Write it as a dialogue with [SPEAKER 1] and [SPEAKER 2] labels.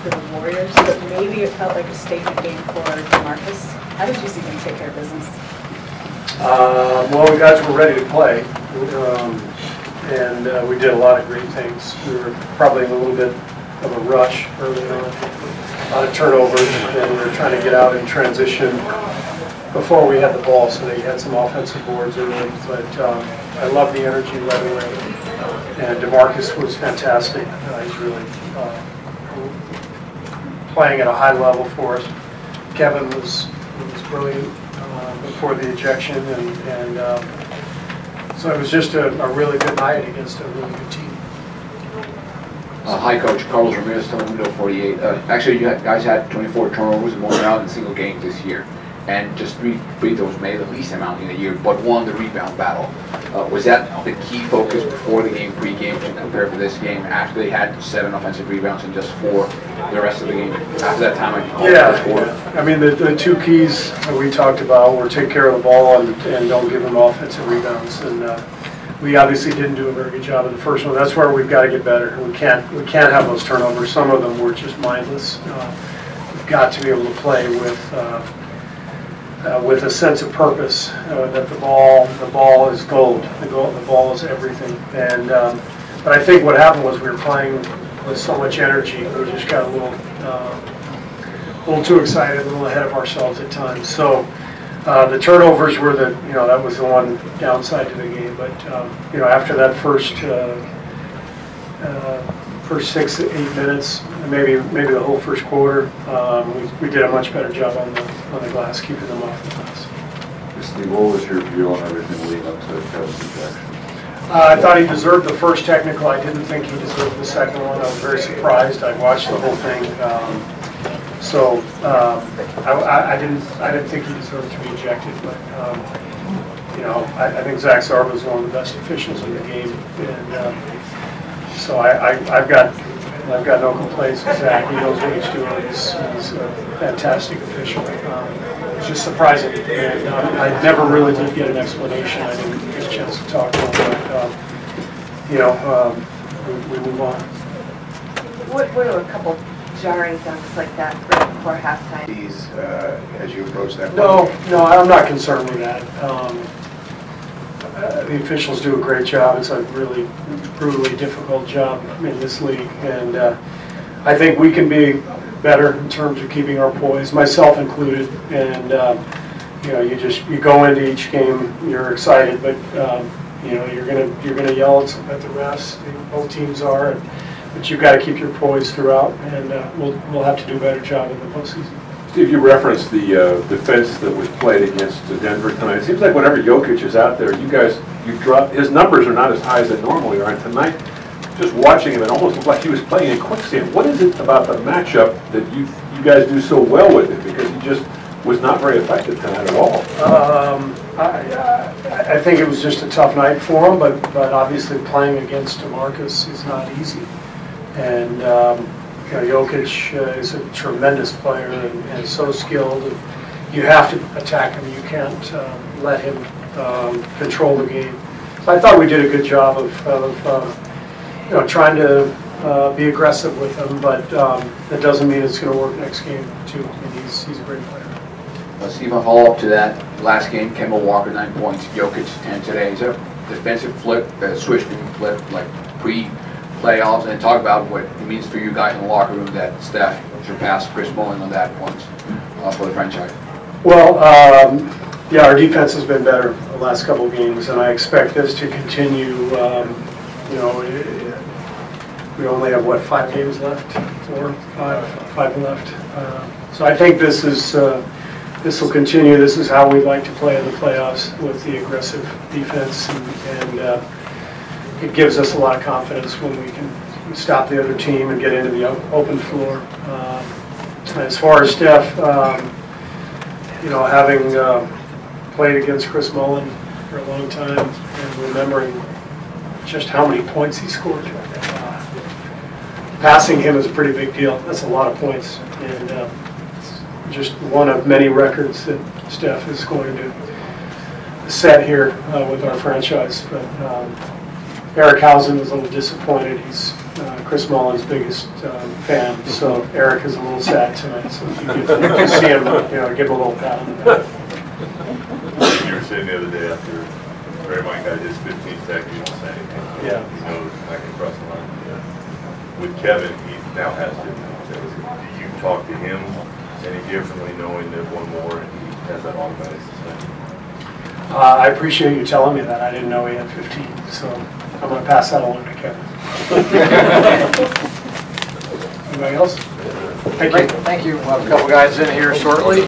[SPEAKER 1] for the Warriors, but maybe it felt like a statement game for DeMarcus. How did you see them take care of business?
[SPEAKER 2] Well, the guys were ready to play, and we did a lot of great things. We were probably in a little bit of a rush early on, a lot of turnovers, and we were trying to get out in transition before we had the ball, so they had some offensive boards early. But I love the energy right away, and DeMarcus was fantastic. He's really playing at a high level for us. Kevin was brilliant before the ejection, and so it was just a really good night against a really good team.
[SPEAKER 3] Hi, Coach. Carlos Ramirez, Telemundo 48. Actually, you guys had 24 turnovers and more out in single games this year, and just 3 free throws made, the least amount in a year, but won the rebound battle. Was that the key focus before the game, pre-game, to compare for this game, after they had 7 offensive rebounds and just 4 the rest of the game? After that time,
[SPEAKER 2] I mean, the 2 keys that we talked about were take care of the ball and don't give them offensive rebounds. And we obviously didn't do a very good job of the first one. That's where we've got to get better. We can't have those turnovers. Some of them were just mindless. We've got to be able to play with a sense of purpose, that the ball is gold. The ball is everything. And but I think what happened was we were playing with so much energy, we just got a little too excited, a little ahead of ourselves at times. So the turnovers were that was the one downside to the game. But after that first 6 to 8 minutes, maybe the whole first quarter, we did a much better job on the glass, keeping them off the glass.
[SPEAKER 4] Steve, what was your view on everything leading up to Kevin's ejection?
[SPEAKER 2] I thought he deserved the first technical. I didn't think he deserved the second one. I was very surprised. I watched the whole thing, so I didn't think he deserved to be ejected. But I think Zach Zarba is one of the best officials in the game, and so I've got no complaints with Zach. He knows what he's doing. He's a fantastic official. It's just surprising, and I never really did get an explanation. I didn't get a chance to talk to him, but we move on.
[SPEAKER 5] What are a couple jarring dunks like that right before halftime?
[SPEAKER 4] As you approach that?
[SPEAKER 2] No, I'm not concerned with that. The officials do a great job. It's a really brutally difficult job in this league, and I think we can be better in terms of keeping our poise, myself included. And you go into each game, you're excited, but you're gonna yell at the refs. Both teams are, but you've got to keep your poise throughout, and we'll have to do a better job in the postseason.
[SPEAKER 6] Steve, you referenced the defense that was played against Denver tonight. It seems like whenever Jokic is out there, you drop, his numbers are not as high as they normally are. And tonight, just watching him, it almost looked like he was playing in quicksand. What is it about the matchup that you guys do so well with it? Because he just was not very effective tonight at all.
[SPEAKER 2] I think it was just a tough night for him, but obviously playing against DeMarcus is not easy. And Jokic is a tremendous player and so skilled. You have to attack him. You can't let him control the game. So I thought we did a good job of trying to be aggressive with him, but that doesn't mean it's going to work next game too. I mean, he's a great player.
[SPEAKER 3] Steve, a follow-up to that. Last game, Kemba Walker 9 points, Jokic 10 today. Is that a defensive flip, a switch being flipped, like pre-playoffs? And talk about what it means for you guys in the locker room that Steph surpassed Chris Mullin on that points for the franchise. Well,
[SPEAKER 2] yeah, our defense has been better the last couple of games, and I expect this to continue. We only have, 5 games left? 4, 5 left. So I think this will continue. This is how we like to play in the playoffs, with the aggressive defense, and it gives us a lot of confidence when we can stop the other team and get into the open floor. As far as Steph, having played against Chris Mullin for a long time and remembering just how many points he scored, passing him is a pretty big deal. That's a lot of points, and just one of many records that Steph is going to set here with our franchise. But Eric Hausen was a little disappointed. He's Chris Mullen's biggest fan, so Eric is a little sad tonight, so if you can see him, give him a little pat on the back.
[SPEAKER 7] You were saying the other day after Mike got his 15th tech, he won't say anything.
[SPEAKER 2] Yeah.
[SPEAKER 7] He knows I can cross the line. With Kevin, he now has to. Do you talk to him any differently knowing that one more and he has that automatic suspension?
[SPEAKER 2] I appreciate you telling me that. I didn't know he had 15, so I'm going to pass that along to Kevin. Anybody else? Thank you.
[SPEAKER 8] Thank you. We'll have a couple guys in here shortly.